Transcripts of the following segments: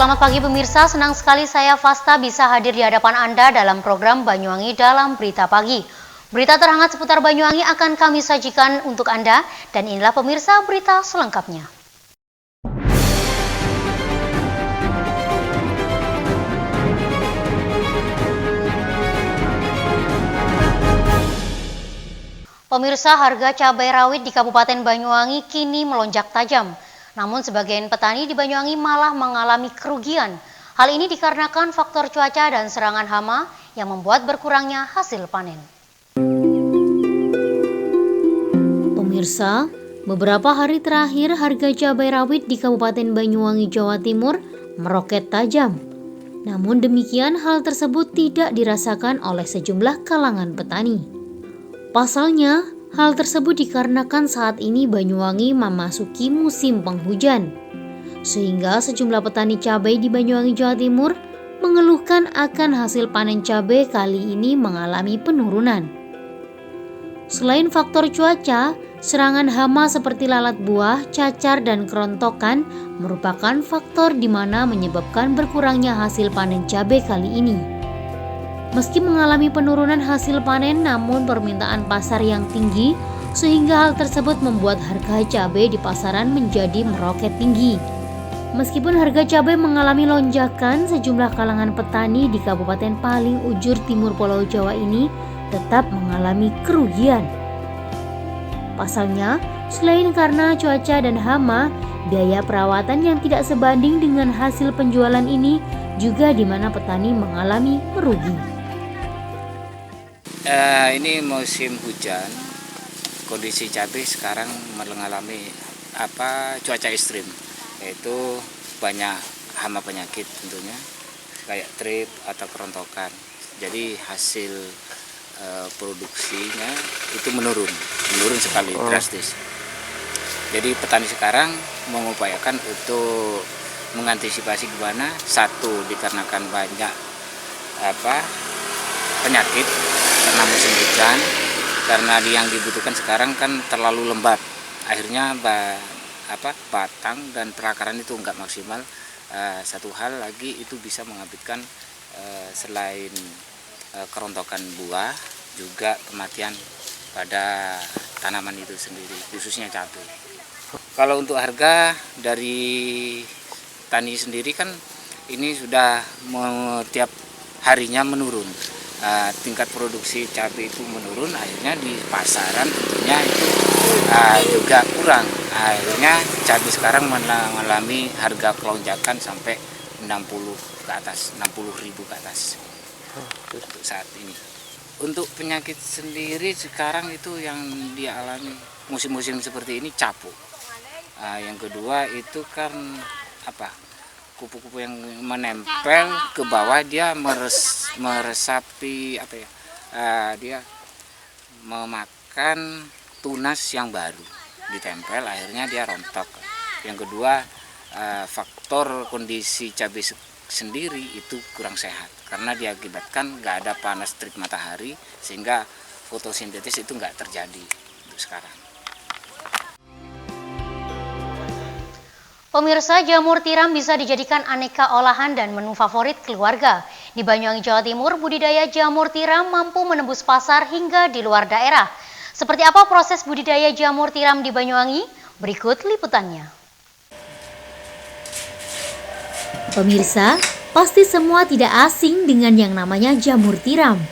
Selamat pagi pemirsa, senang sekali saya Fasta bisa hadir di hadapan Anda dalam program Banyuwangi dalam Berita Pagi. Berita terhangat seputar Banyuwangi akan kami sajikan untuk Anda dan inilah pemirsa berita selengkapnya. Pemirsa, harga cabai rawit di Kabupaten Banyuwangi kini melonjak tajam. Namun sebagian petani di Banyuwangi malah mengalami kerugian. Hal ini dikarenakan faktor cuaca dan serangan hama yang membuat berkurangnya hasil panen. Pemirsa, beberapa hari terakhir harga cabai rawit di Kabupaten Banyuwangi, Jawa Timur meroket tajam. Namun demikian hal tersebut tidak dirasakan oleh sejumlah kalangan petani. Pasalnya, hal tersebut dikarenakan saat ini Banyuwangi memasuki musim penghujan, sehingga sejumlah petani cabai di Banyuwangi, Jawa Timur mengeluhkan akan hasil panen cabai kali ini mengalami penurunan. Selain faktor cuaca, serangan hama seperti lalat buah, cacar, dan kerontokan merupakan faktor di mana menyebabkan berkurangnya hasil panen cabai kali ini. Meski mengalami penurunan hasil panen, namun permintaan pasar yang tinggi sehingga hal tersebut membuat harga cabai di pasaran menjadi meroket tinggi. Meskipun harga cabai mengalami lonjakan, sejumlah kalangan petani di Kabupaten paling ujur timur Pulau Jawa ini tetap mengalami kerugian. Pasalnya, selain karena cuaca dan hama, biaya perawatan yang tidak sebanding dengan hasil penjualan ini juga di mana petani mengalami merugi. Ini musim hujan, kondisi cabai sekarang mengalami cuaca ekstrim, yaitu banyak hama penyakit tentunya, kayak trip atau kerontokan. Jadi hasil produksinya itu menurun sekali, drastis. Jadi petani sekarang mengupayakan untuk mengantisipasi gimana, satu dikarenakan banyak penyakit karena musim hujan, karena yang dibutuhkan sekarang kan terlalu lembab, akhirnya batang dan perakaran itu enggak maksimal. Satu hal lagi itu bisa mengakibatkan selain kerontokan buah juga kematian pada tanaman itu sendiri, khususnya cabai. Kalau untuk harga dari tani sendiri kan ini sudah tiap harinya menurun. Tingkat produksi cabai itu menurun, akhirnya di pasaran tentunya itu juga kurang. Akhirnya cabai sekarang mengalami harga kelonjakan sampai 60.000 ke atas untuk saat ini. Untuk penyakit sendiri sekarang itu yang dialami musim-musim seperti ini capuk. Yang kedua itu kan kupu-kupu yang menempel ke bawah, dia meresapi dia memakan tunas yang baru ditempel, akhirnya dia rontok. Yang kedua, faktor kondisi cabai sendiri itu kurang sehat karena diakibatkan nggak ada panas terik matahari sehingga fotosintesis itu nggak terjadi untuk sekarang. Pemirsa, jamur tiram bisa dijadikan aneka olahan dan menu favorit keluarga. Di Banyuwangi, Jawa Timur, budidaya jamur tiram mampu menembus pasar hingga di luar daerah. Seperti apa proses budidaya jamur tiram di Banyuwangi? Berikut liputannya. Pemirsa, pasti semua tidak asing dengan yang namanya jamur tiram,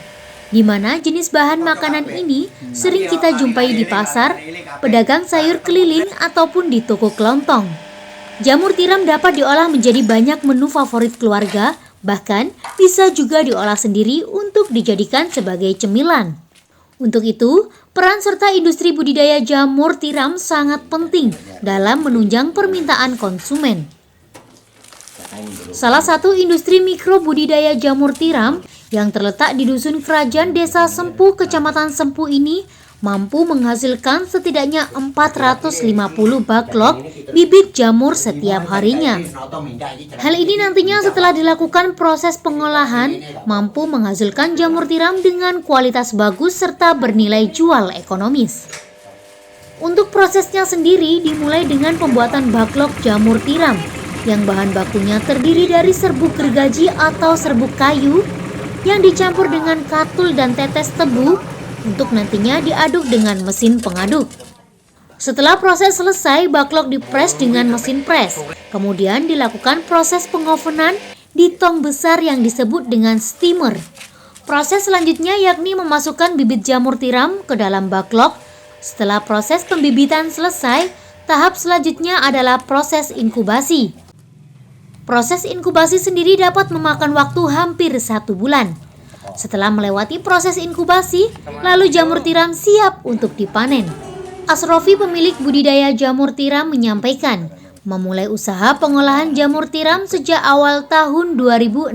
di mana jenis bahan makanan ini sering kita jumpai di pasar, pedagang sayur keliling, ataupun di toko kelontong. Jamur tiram dapat diolah menjadi banyak menu favorit keluarga, bahkan bisa juga diolah sendiri untuk dijadikan sebagai cemilan. Untuk itu, peran serta industri budidaya jamur tiram sangat penting dalam menunjang permintaan konsumen. Salah satu industri mikro budidaya jamur tiram yang terletak di Dusun Kerajaan Desa Sempu, Kecamatan Sempu ini mampu menghasilkan setidaknya 450 baklok bibit jamur setiap harinya. Hal ini nantinya setelah dilakukan proses pengolahan mampu menghasilkan jamur tiram dengan kualitas bagus serta bernilai jual ekonomis. Untuk prosesnya sendiri dimulai dengan pembuatan baklok jamur tiram yang bahan bakunya terdiri dari serbuk gergaji atau serbuk kayu yang dicampur dengan katul dan tetes tebu untuk nantinya diaduk dengan mesin pengaduk. Setelah proses selesai, backlog dipres dengan mesin pres. Kemudian dilakukan proses pengovenan di tong besar yang disebut dengan steamer. Proses selanjutnya yakni memasukkan bibit jamur tiram ke dalam backlog. Setelah proses pembibitan selesai, tahap selanjutnya adalah proses inkubasi. Proses inkubasi sendiri dapat memakan waktu hampir 1 bulan. Setelah melewati proses inkubasi, lalu jamur tiram siap untuk dipanen. Asrofi, pemilik budidaya jamur tiram, menyampaikan memulai usaha pengolahan jamur tiram sejak awal tahun 2016.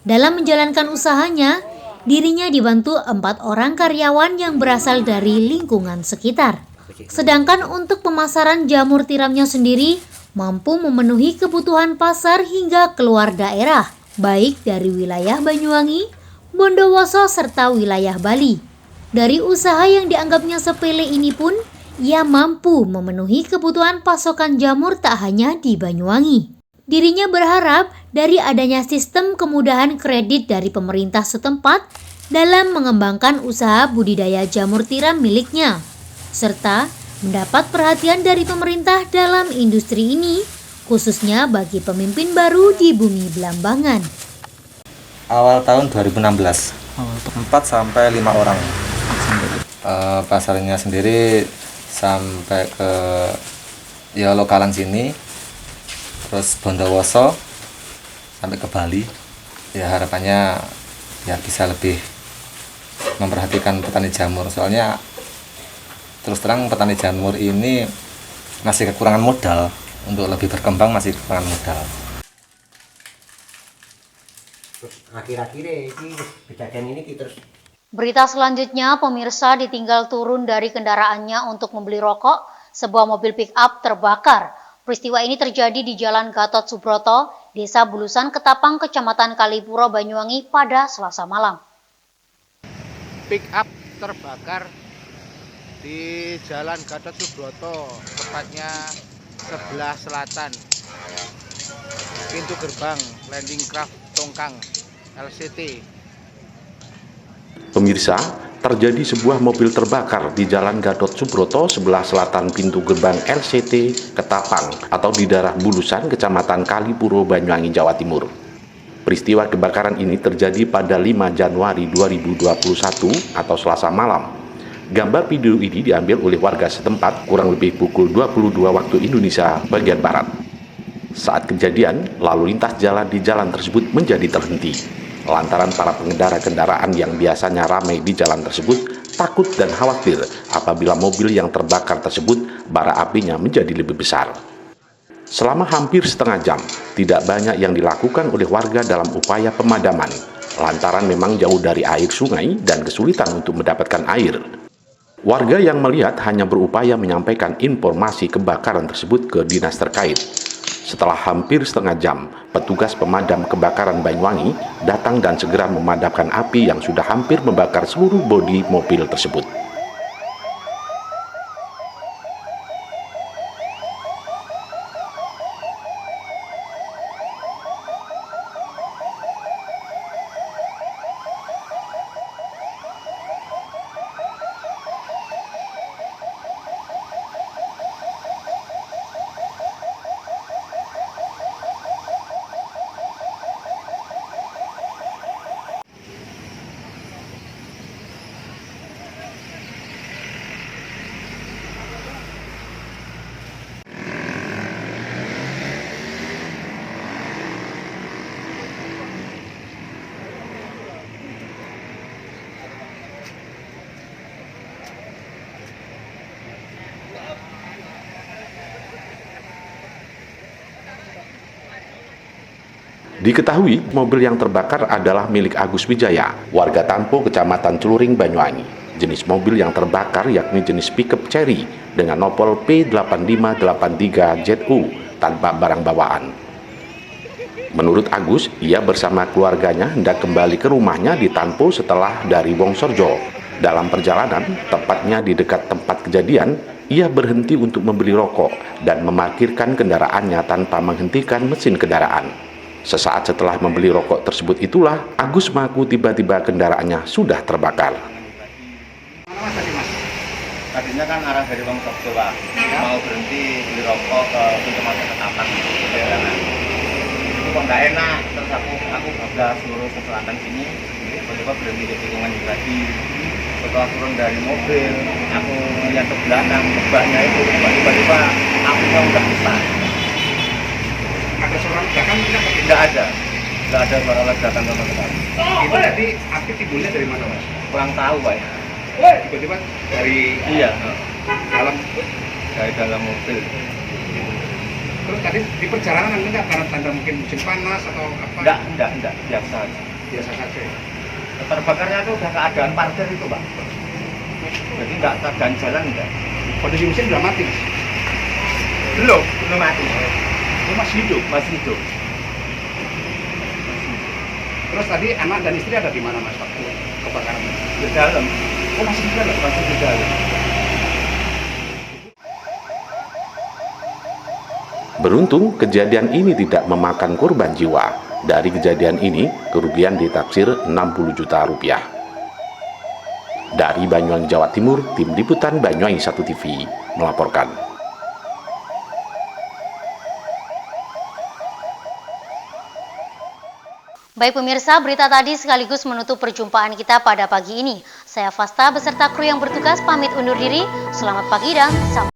Dalam menjalankan usahanya, dirinya dibantu 4 orang karyawan yang berasal dari lingkungan sekitar. Sedangkan untuk pemasaran jamur tiramnya sendiri mampu memenuhi kebutuhan pasar hingga keluar daerah, baik dari wilayah Banyuwangi, Bondowoso, serta wilayah Bali. Dari usaha yang dianggapnya sepele ini pun, ia mampu memenuhi kebutuhan pasokan jamur tak hanya di Banyuwangi. Dirinya berharap dari adanya sistem kemudahan kredit dari pemerintah setempat dalam mengembangkan usaha budidaya jamur tiram miliknya, serta mendapat perhatian dari pemerintah dalam industri ini, khususnya bagi pemimpin baru di bumi Belambangan. Awal tahun 2016, 4-5 orang. Pasarnya sendiri sampai ke lokalan sini, terus Bondowoso sampai ke Bali. Ya harapannya bisa lebih memperhatikan petani jamur, soalnya terus terang petani jamur ini masih kekurangan modal, untuk lebih berkembang masih kekurangan modal. Akhir-akhir ini kejadian ini terus. Berita selanjutnya, pemirsa ditinggal turun dari kendaraannya untuk membeli rokok, sebuah mobil pick-up terbakar. Peristiwa ini terjadi di Jalan Gatot Subroto, Desa Bulusan, Ketapang, Kecamatan Kalipuro, Banyuwangi pada Selasa malam. Pick-up terbakar di Jalan Gatot Subroto, tepatnya sebelah selatan pintu gerbang Landing Craft Tongkang LCT. Pemirsa, terjadi sebuah mobil terbakar di Jalan Gatot Subroto sebelah selatan pintu gerbang LCT Ketapang atau di daerah Bulusan, Kecamatan Kalipuro, Banyuwangi, Jawa Timur. Peristiwa kebakaran ini terjadi pada 5 Januari 2021 atau Selasa malam. Gambar video ini diambil oleh warga setempat kurang lebih pukul 22 waktu Indonesia bagian Barat. Saat kejadian, lalu lintas jalan di jalan tersebut menjadi terhenti. Lantaran para pengendara kendaraan yang biasanya ramai di jalan tersebut takut dan khawatir apabila mobil yang terbakar tersebut bara apinya menjadi lebih besar. Selama hampir setengah jam, tidak banyak yang dilakukan oleh warga dalam upaya pemadaman, lantaran memang jauh dari air sungai dan kesulitan untuk mendapatkan air. Warga yang melihat hanya berupaya menyampaikan informasi kebakaran tersebut ke dinas terkait. Setelah hampir setengah jam, petugas pemadam kebakaran Banyuwangi datang dan segera memadamkan api yang sudah hampir membakar seluruh bodi mobil tersebut. Diketahui mobil yang terbakar adalah milik Agus Wijaya, warga Tampo, Kecamatan Celuring, Banyuwangi. Jenis mobil yang terbakar yakni jenis pickup Cherry dengan nopol P8583ZU tanpa barang bawaan. Menurut Agus, ia bersama keluarganya hendak kembali ke rumahnya di Tampo setelah dari Wongsorjo. Dalam perjalanan, tepatnya di dekat tempat kejadian, ia berhenti untuk membeli rokok dan memarkirkan kendaraannya tanpa menghentikan mesin kendaraan. Sesaat setelah membeli rokok tersebut itulah, Agus mengaku tiba-tiba kendaraannya sudah terbakar. Tadinya kan arah dari Pamukapjo Pak, mau berhenti beli rokok ke pintu masuk Ketapang perjalanan. Itu kok nggak enak, terus aku bablas lurus ke selatan sini, tiba-tiba berhenti di tikungan lagi. Setelah turun dari mobil, aku lihat ke belakang, bannya itu tiba-tiba apinya udah besar. Ada suara ledakan tidak? Tidak ada suara ledakan sama sekali. Itu jadi api timbulnya dari mana Mas? Kurang tahu Pak. Tiba-tiba dari dalam dari dalam mobil. Terus tadi di perjalanan enggak karena tanda mungkin musim panas atau apa? Enggak, biasa aja. Biasa saja. Terbakarnya itu udah keadaan parkir itu Pak. Jadi enggak keadaan jalan enggak. Kondisi mesin sudah mati. Belum mati. Oh, masih hidup. Masih hidup. Terus tadi anak dan istri ada di mana Mas waktu kebakaran? Di dalam. Oh, masih di dalam? Masih di dalam. Beruntung, kejadian ini tidak memakan korban jiwa. Dari kejadian ini, kerugian ditaksir 60 juta rupiah. Dari Banyuwangi, Jawa Timur, Tim Liputan Banyuwangi 1 TV melaporkan. Baik pemirsa, berita tadi sekaligus menutup perjumpaan kita pada pagi ini. Saya Fasta beserta kru yang bertugas pamit undur diri. Selamat pagi dan sampai